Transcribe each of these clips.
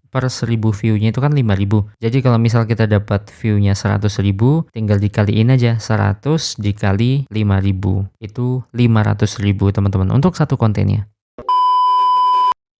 per 1000 view-nya itu kan 5.000. Jadi kalau misal kita dapat view-nya 100.000, tinggal dikaliin aja 100 dikali 5.000. Itu 500.000 teman-teman untuk satu kontennya.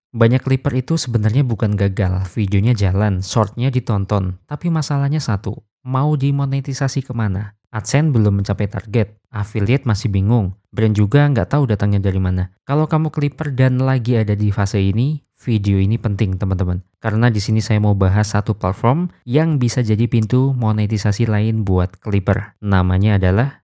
Banyak clipper itu sebenarnya bukan gagal, videonya jalan, shortnya ditonton. Tapi masalahnya satu, mau dimonetisasi kemana? AdSense belum mencapai target, affiliate masih bingung, brand juga nggak tahu datangnya dari mana. Kalau kamu clipper dan lagi ada di fase ini, video ini penting teman-teman. Karena di sini saya mau bahas satu platform yang bisa jadi pintu monetisasi lain buat clipper. Namanya adalah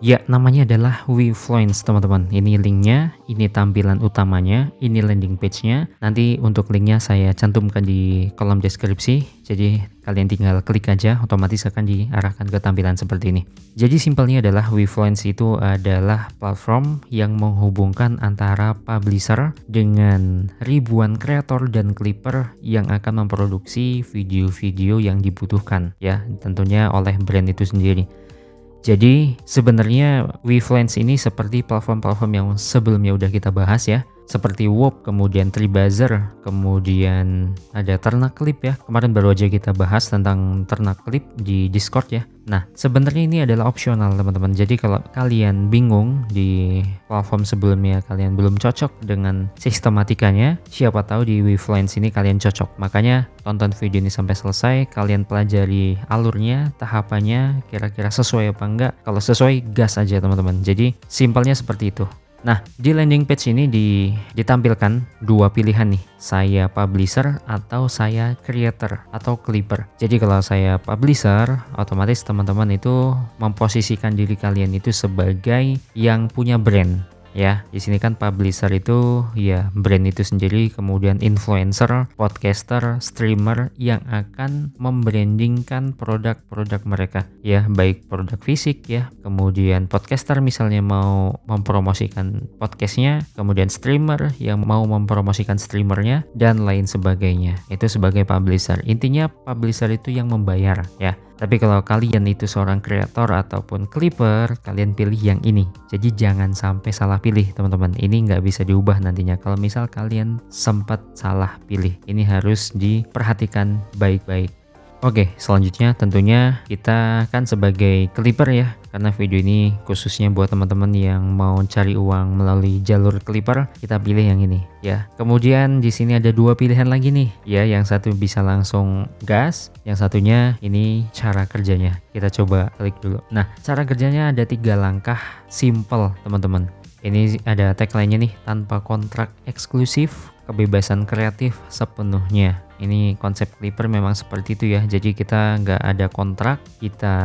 ya, namanya adalah Wefluence teman-teman. Ini linknya, ini tampilan utamanya, ini landing page-nya. Nanti untuk linknya saya cantumkan di kolom deskripsi. Jadi kalian tinggal klik aja, otomatis akan diarahkan ke tampilan seperti ini. Jadi simpelnya adalah Wefluence itu adalah platform yang menghubungkan antara publisher dengan ribuan kreator dan clipper yang akan memproduksi video-video yang dibutuhkan ya, tentunya oleh brand itu sendiri. Jadi sebenarnya Wefluence ini seperti platform-platform yang sebelumnya udah kita bahas ya, seperti Woop, kemudian Tribuzzer, kemudian ada Ternaklip ya. Kemarin baru aja kita bahas tentang Ternaklip di Discord ya. Nah, sebenarnya ini adalah opsional teman-teman. Jadi kalau kalian bingung di platform sebelumnya, kalian belum cocok dengan sistematikanya, siapa tahu di Wefluence ini kalian cocok. Makanya tonton video ini sampai selesai, kalian pelajari alurnya, tahapannya, kira-kira sesuai apa enggak. Kalau sesuai, gas aja teman-teman. Jadi simpelnya seperti itu. Nah, di landing page ini ditampilkan dua pilihan nih, saya publisher atau saya creator atau clipper. Jadi kalau saya publisher, otomatis teman-teman itu memposisikan diri kalian itu sebagai yang punya brand. Ya, di sini kan publisher itu ya brand itu sendiri, kemudian influencer, podcaster, streamer yang akan membrandingkan produk-produk mereka. Ya, baik produk fisik ya, kemudian podcaster misalnya mau mempromosikan podcastnya, kemudian streamer yang mau mempromosikan streamernya dan lain sebagainya. Itu sebagai publisher. Intinya publisher itu yang membayar ya. Tapi kalau kalian itu seorang kreator ataupun clipper, kalian pilih yang ini. Jadi jangan sampai salah pilih teman-teman. Ini nggak bisa diubah nantinya. Kalau misal kalian sempat salah pilih, ini harus diperhatikan baik-baik. Oke, selanjutnya tentunya kita kan sebagai clipper ya, karena video ini khususnya buat teman-teman yang mau cari uang melalui jalur clipper, kita pilih yang ini ya. Kemudian di sini ada dua pilihan lagi nih ya, yang satu bisa langsung gas, yang satunya ini cara kerjanya. Kita coba klik dulu. Nah, cara kerjanya ada 3 langkah simple teman-teman. Ini ada tagline-nya nih, tanpa kontrak eksklusif, kebebasan kreatif sepenuhnya. Ini konsep clipper memang seperti itu ya. Jadi kita nggak ada kontrak, kita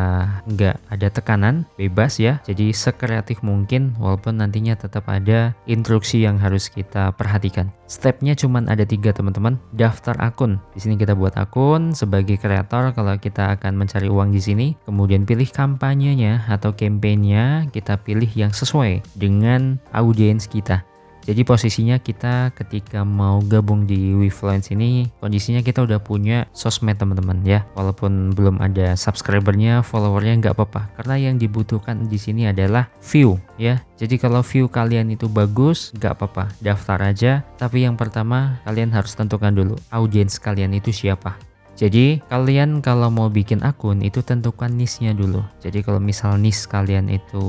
nggak ada tekanan, bebas ya. Jadi sekreatif mungkin, walaupun nantinya tetap ada instruksi yang harus kita perhatikan. Stepnya cuman ada 3 teman-teman. Daftar akun. Di sini kita buat akun sebagai kreator kalau kita akan mencari uang di sini. Kemudian pilih kampanyenya atau campaign-nya, kita pilih yang sesuai dengan audiens kita. Jadi posisinya kita ketika mau gabung di Wefluence ini, kondisinya kita udah punya sosmed teman-teman ya. Walaupun belum ada subscribernya, followernya nggak apa-apa. Karena yang dibutuhkan di sini adalah view ya. Jadi kalau view kalian itu bagus, nggak apa-apa, daftar aja. Tapi yang pertama kalian harus tentukan dulu audiens kalian itu siapa. Jadi kalian kalau mau bikin akun itu tentukan niche-nya dulu. Jadi kalau misal niche kalian itu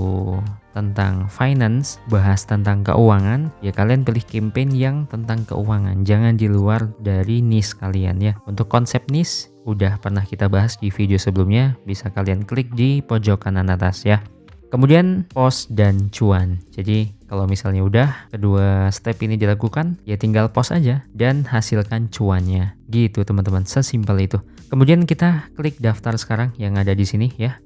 tentang finance, bahas tentang keuangan, ya kalian pilih campaign yang tentang keuangan. Jangan di luar dari niche kalian ya. Untuk konsep niche udah pernah kita bahas di video sebelumnya, bisa kalian klik di pojok kanan atas ya. Kemudian post dan cuan. Jadi kalau misalnya udah kedua step ini dilakukan, ya tinggal post aja dan hasilkan cuannya. Gitu teman-teman, sesimpel itu. Kemudian kita klik daftar sekarang yang ada di sini ya.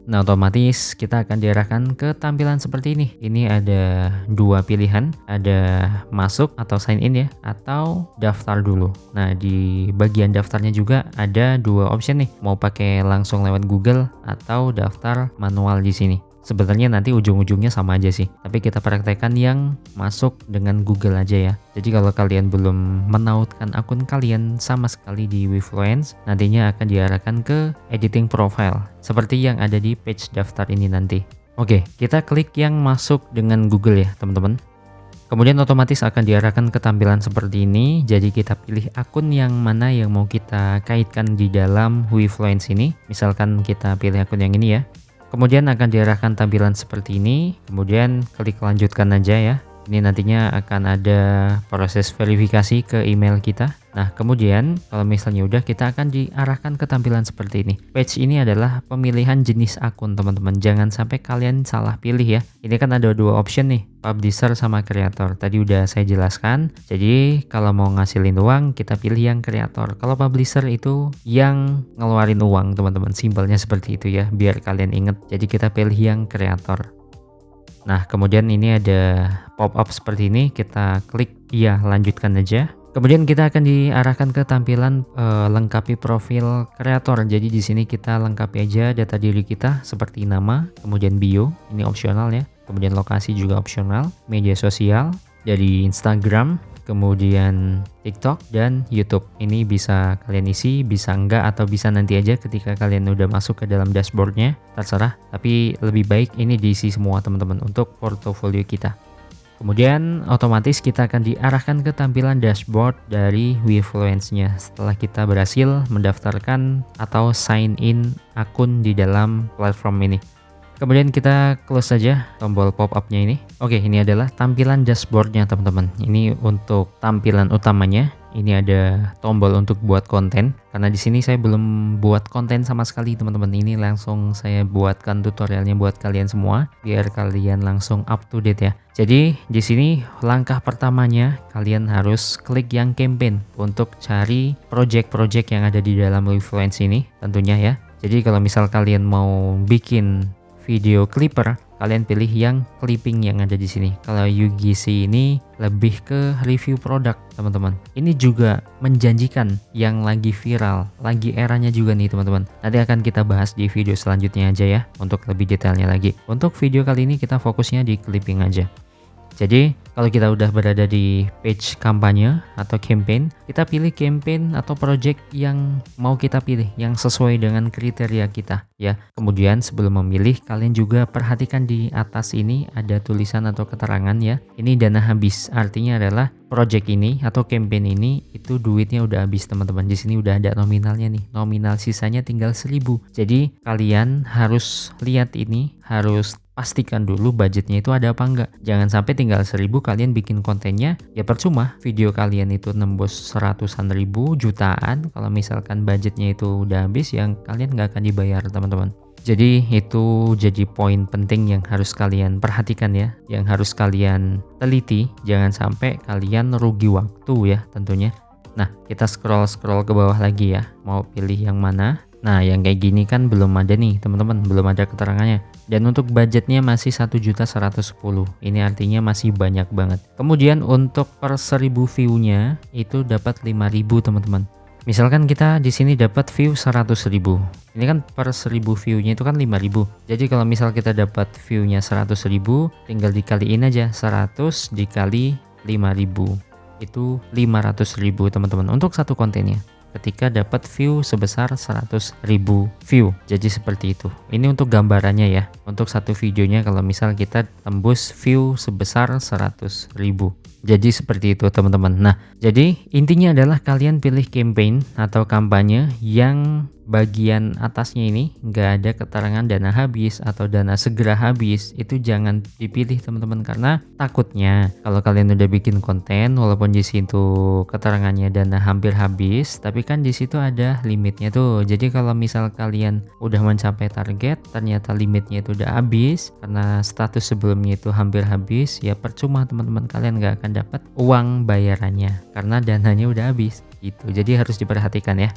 Nah, otomatis kita akan diarahkan ke tampilan seperti ini. Ini ada 2 pilihan, ada masuk atau sign in ya, atau daftar dulu. Nah, di bagian daftarnya juga ada 2 option nih, mau pakai langsung lewat Google atau daftar manual di sini. Sebenarnya nanti ujung-ujungnya sama aja sih, tapi kita praktekkan yang masuk dengan Google aja ya. Jadi kalau kalian belum menautkan akun kalian sama sekali di Wefluence, nantinya akan diarahkan ke editing profile seperti yang ada di page daftar ini nanti. Oke, kita klik yang masuk dengan Google ya teman-teman. Kemudian otomatis akan diarahkan ke tampilan seperti ini. Jadi kita pilih akun yang mana yang mau kita kaitkan di dalam Wefluence ini. Misalkan kita pilih akun yang ini ya. Kemudian akan diarahkan tampilan seperti ini. Kemudian klik lanjutkan aja ya. Ini nantinya akan ada proses verifikasi ke email kita. Nah, kemudian kalau misalnya udah, kita akan diarahkan ke tampilan seperti ini. Page ini adalah pemilihan jenis akun teman-teman. Jangan sampai kalian salah pilih ya. Ini kan ada dua option nih, publisher sama kreator. Tadi udah saya jelaskan. Jadi kalau mau ngasilin uang, kita pilih yang kreator. Kalau publisher itu yang ngeluarin uang teman-teman. Simpelnya seperti itu ya, biar kalian inget. Jadi kita pilih yang kreator. Nah, kemudian ini ada pop-up seperti ini, kita klik iya, lanjutkan aja. Kemudian kita akan diarahkan ke tampilan lengkapi profil kreator. Jadi di sini kita lengkapi aja data diri kita seperti nama, kemudian bio, ini opsional ya. Kemudian lokasi juga opsional, media sosial dari Instagram, kemudian TikTok dan YouTube. Ini bisa kalian isi, bisa enggak, atau bisa nanti aja ketika kalian udah masuk ke dalam dashboardnya, terserah. Tapi lebih baik ini diisi semua teman-teman untuk portofolio kita. Kemudian otomatis kita akan diarahkan ke tampilan dashboard dari Wefluence-nya setelah kita berhasil mendaftarkan atau sign in akun di dalam platform ini. Kemudian kita close saja tombol pop-up-nya ini. Oke, ini adalah tampilan dashboard-nya teman-teman. Ini untuk tampilan utamanya. Ini ada tombol untuk buat konten. Karena di sini saya belum buat konten sama sekali teman-teman. Ini langsung saya buatkan tutorialnya buat kalian semua biar kalian langsung up to date ya. Jadi di sini langkah pertamanya kalian harus klik yang campaign untuk cari project-project yang ada di dalam Wefluence ini tentunya ya. Jadi kalau misal kalian mau bikin video clipper, kalian pilih yang clipping yang ada di sini. Kalau UGC ini lebih ke review produk, teman-teman. Ini juga menjanjikan yang lagi viral, lagi eranya juga nih, teman-teman. Nanti akan kita bahas di video selanjutnya aja ya, untuk lebih detailnya lagi. Untuk video kali ini kita fokusnya di clipping aja. Jadi kalau kita udah berada di page kampanye atau campaign, kita pilih campaign atau project yang mau kita pilih, yang sesuai dengan kriteria kita ya. Kemudian sebelum memilih, kalian juga perhatikan di atas ini ada tulisan atau keterangan ya. Ini dana habis, artinya adalah project ini atau campaign ini itu duitnya udah habis teman-teman. Di sini udah ada nominalnya nih, nominal sisanya tinggal 1000. Jadi kalian harus lihat ini, harus pastikan dulu budgetnya itu ada apa enggak. Jangan sampai tinggal 1000 kalian bikin kontennya, ya percuma video kalian itu nembus seratusan ribu, jutaan. Kalau misalkan budgetnya itu udah habis, yang kalian nggak akan dibayar teman-teman. Jadi itu jadi poin penting yang harus kalian perhatikan ya, yang harus kalian teliti. Jangan sampai kalian rugi waktu ya tentunya. Nah, kita scroll ke bawah lagi ya, mau pilih yang mana. Nah, yang kayak gini kan belum ada nih teman-teman, belum ada keterangannya. Dan untuk budgetnya masih 1.110. Ini artinya masih banyak banget. Kemudian untuk per 1000 view-nya itu dapat 5.000 teman-teman. Misalkan kita di sini dapat view 100.000. Ini kan per 1000 view-nya itu kan 5.000. Jadi kalau misal kita dapat view-nya 100.000, tinggal dikaliin aja 100 dikali 5.000. Itu 500.000 teman-teman untuk satu kontennya. Ketika dapat view sebesar 100.000 view. Jadi seperti itu. Ini untuk gambarannya ya. Untuk satu videonya kalau misal kita tembus view sebesar 100.000. Jadi seperti itu teman-teman. Nah, jadi intinya adalah kalian pilih campaign atau kampanye yang bagian atasnya ini nggak ada keterangan dana habis atau dana segera habis. Itu jangan dipilih teman-teman, karena takutnya kalau kalian udah bikin konten walaupun di situ keterangannya dana hampir habis, tapi kan di situ ada limitnya tuh. Jadi kalau misal kalian udah mencapai target ternyata limitnya itu udah habis karena status sebelumnya itu hampir habis, ya percuma teman-teman, kalian nggak akan dapat uang bayarannya karena dananya udah habis gitu. Jadi harus diperhatikan ya.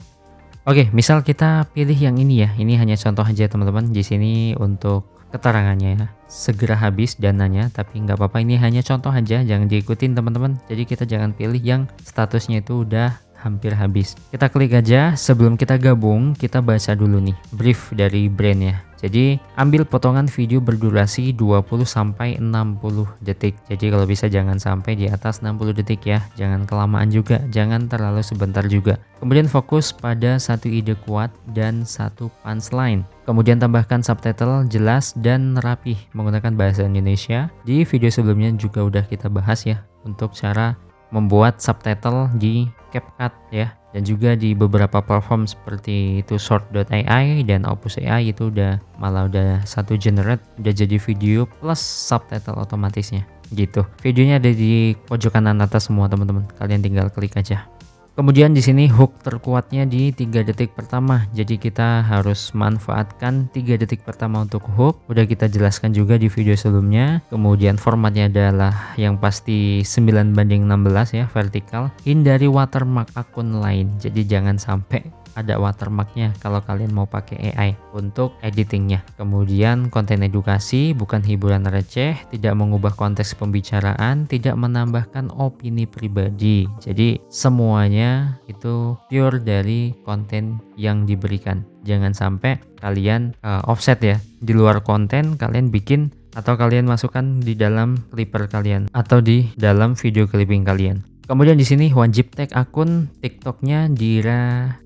Oke, misal kita pilih yang ini ya. Ini hanya contoh aja teman-teman. Di sini untuk keterangannya ya, segera habis dananya, tapi nggak apa-apa, ini hanya contoh aja, jangan diikutin teman-teman. Jadi kita jangan pilih yang statusnya itu udah hampir habis. Kita klik aja. Sebelum kita gabung, kita baca dulu nih brief dari brand ya. Jadi ambil potongan video berdurasi 20 sampai 60 detik. Jadi kalau bisa jangan sampai di atas 60 detik ya. Jangan kelamaan juga, jangan terlalu sebentar juga. Kemudian fokus pada satu ide kuat dan satu punchline. Kemudian tambahkan subtitle jelas dan rapih menggunakan bahasa Indonesia. Di video sebelumnya juga udah kita bahas ya untuk cara membuat subtitle di CapCut ya. Dan juga di beberapa platform seperti itu Short.ai dan Opus AI itu malah udah satu generate udah jadi video plus subtitle otomatisnya gitu. Videonya ada di pojok kanan atas semua teman-teman. Kalian tinggal klik aja. Kemudian di sini hook terkuatnya di 3 detik pertama. Jadi kita harus manfaatkan 3 detik pertama untuk hook. Udah kita jelaskan juga di video sebelumnya. Kemudian formatnya adalah yang pasti 9:16 ya, vertikal. Hindari watermark akun lain. Jadi jangan sampai ada watermarknya kalau kalian mau pakai AI untuk editingnya. Kemudian konten edukasi, bukan hiburan receh, tidak mengubah konteks pembicaraan, tidak menambahkan opini pribadi. Jadi semuanya itu pure dari konten yang diberikan. Jangan sampai kalian offset ya, di luar konten kalian bikin atau kalian masukkan di dalam clipper kalian atau di dalam video clipping kalian. Kemudian di sini wajib tag akun TikToknya Dira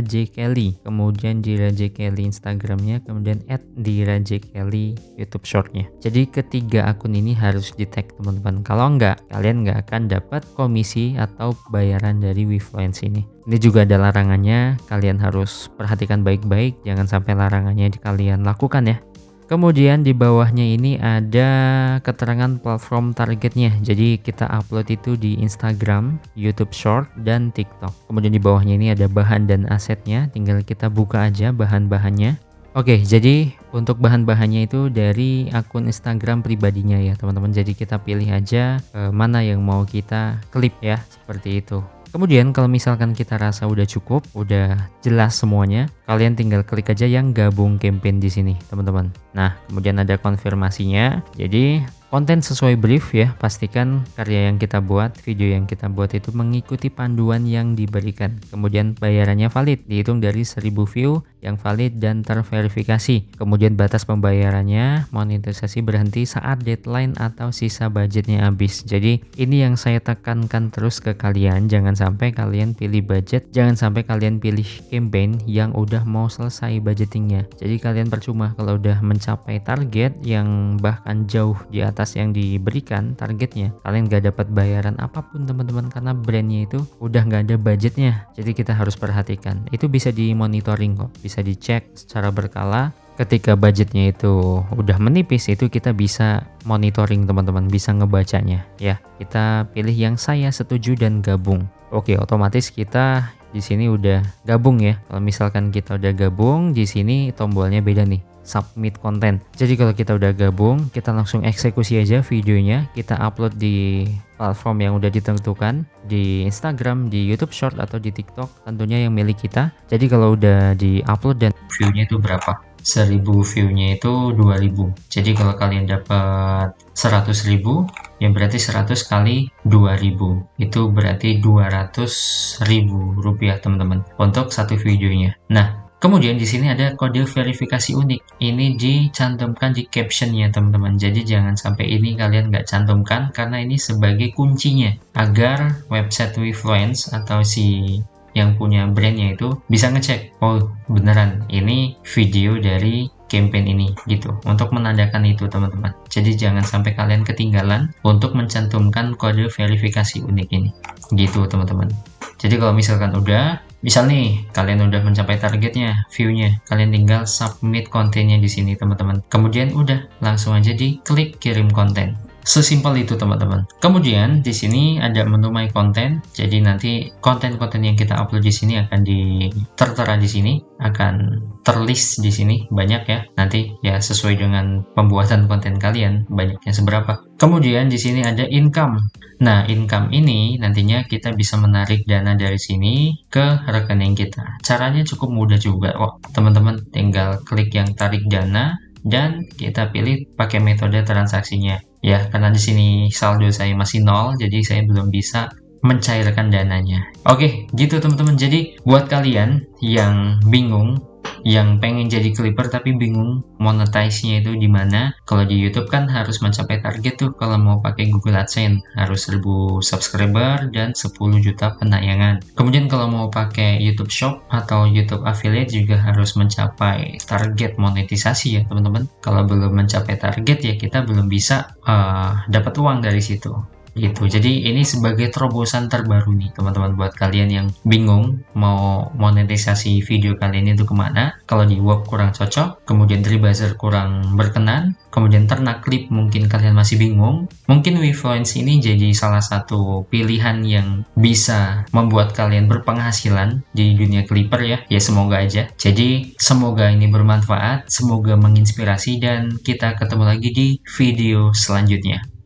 J Kelly, kemudian Dira J Kelly Instagramnya, kemudian @Dira J Kelly YouTube Shortnya. Jadi ketiga akun ini harus di tag teman-teman. Kalau enggak, kalian nggak akan dapat komisi atau bayaran dari Wefluence ini. Ini juga ada larangannya, kalian harus perhatikan baik-baik, jangan sampai larangannya kalian lakukan ya. Kemudian di bawahnya ini ada keterangan platform targetnya. Jadi kita upload itu di Instagram, YouTube Short, dan TikTok. Kemudian di bawahnya ini ada bahan dan asetnya. Tinggal kita buka aja bahan-bahannya. Oke, jadi untuk bahan-bahannya itu dari akun Instagram pribadinya ya teman-teman. Jadi kita pilih aja mana yang mau kita klip ya, seperti itu. Kemudian kalau misalkan kita rasa udah cukup, udah jelas semuanya, kalian tinggal klik aja yang gabung campaign di sini, teman-teman. Nah, kemudian ada konfirmasinya. Jadi konten sesuai brief ya, pastikan karya yang kita buat, video yang kita buat itu mengikuti panduan yang diberikan. Kemudian bayarannya valid, dihitung dari 1000 view yang valid dan terverifikasi. Kemudian batas pembayarannya, monetisasi berhenti saat deadline atau sisa budgetnya habis. Jadi ini yang saya tekankan terus ke kalian, jangan sampai kalian pilih budget, jangan sampai kalian pilih campaign yang udah mau selesai budgetingnya. Jadi kalian percuma kalau udah mencapai target yang bahkan jauh di atas yang diberikan targetnya, kalian gak dapat bayaran apapun teman-teman, karena brandnya itu udah gak ada budgetnya. Jadi kita harus perhatikan, itu bisa dimonitoring kok, bisa dicek secara berkala. Ketika budgetnya itu udah menipis, itu kita bisa monitoring teman-teman, bisa ngebacanya ya. Kita pilih yang saya setuju dan gabung. Oke, otomatis kita di sini udah gabung ya. Kalau misalkan kita udah gabung, di sini tombolnya beda nih, submit content. Jadi kalau kita udah gabung, kita langsung eksekusi aja videonya, kita upload di platform yang udah ditentukan, di Instagram, di YouTube Short, atau di TikTok, tentunya yang milik kita. Jadi kalau udah di upload dan view-nya itu berapa? 1000 view-nya itu 2000. Jadi kalau kalian dapat 100.000, yang berarti 100 kali 2000 itu berarti 200.000 rupiah teman-teman untuk satu videonya. Nah, kemudian di sini ada kode verifikasi unik. Ini dicantumkan di captionnya teman-teman. Jadi jangan sampai ini kalian nggak cantumkan, karena ini sebagai kuncinya agar website Wefluence atau si yang punya brandnya itu bisa ngecek, oh beneran ini video dari campaign ini gitu, untuk menandakan itu teman-teman. Jadi jangan sampai kalian ketinggalan untuk mencantumkan kode verifikasi unik ini gitu teman-teman. Jadi kalau misalkan udah, misal nih kalian udah mencapai targetnya, view-nya, kalian tinggal submit kontennya di sini teman-teman. Kemudian udah langsung aja diklik kirim konten. Sesimpel itu teman-teman. Kemudian di sini ada menu my content. Jadi nanti konten-konten yang kita upload di sini akan tertera di sini, akan terlist di sini banyak ya. Nanti ya sesuai dengan pembuatan konten kalian banyaknya seberapa. Kemudian di sini ada income. Nah, income ini nantinya kita bisa menarik dana dari sini ke rekening kita. Caranya cukup mudah juga kok. Teman-teman tinggal klik yang tarik dana dan kita pilih pakai metode transaksinya. Ya, karena di sini saldo saya masih 0, jadi saya belum bisa mencairkan dananya. Oke, gitu teman-teman. Jadi buat kalian yang bingung yang pengen jadi clipper tapi bingung monetize-nya itu di mana. Kalau di YouTube kan harus mencapai target tuh kalau mau pakai Google AdSense, harus 1000 subscriber dan 10 juta penayangan. Kemudian kalau mau pakai YouTube Shop atau YouTube Affiliate juga harus mencapai target monetisasi ya teman-teman. Kalau belum mencapai target ya kita belum bisa dapat uang dari situ gitu. Jadi ini sebagai terobosan terbaru nih teman-teman buat kalian yang bingung mau monetisasi video kalian itu kemana. Kalau di Web kurang cocok, kemudian Tribuzzer kurang berkenan, kemudian Ternak Clip mungkin kalian masih bingung, mungkin Wefluence ini jadi salah satu pilihan yang bisa membuat kalian berpenghasilan di dunia Clipper ya. Ya semoga aja. Jadi semoga ini bermanfaat, semoga menginspirasi, dan kita ketemu lagi di video selanjutnya.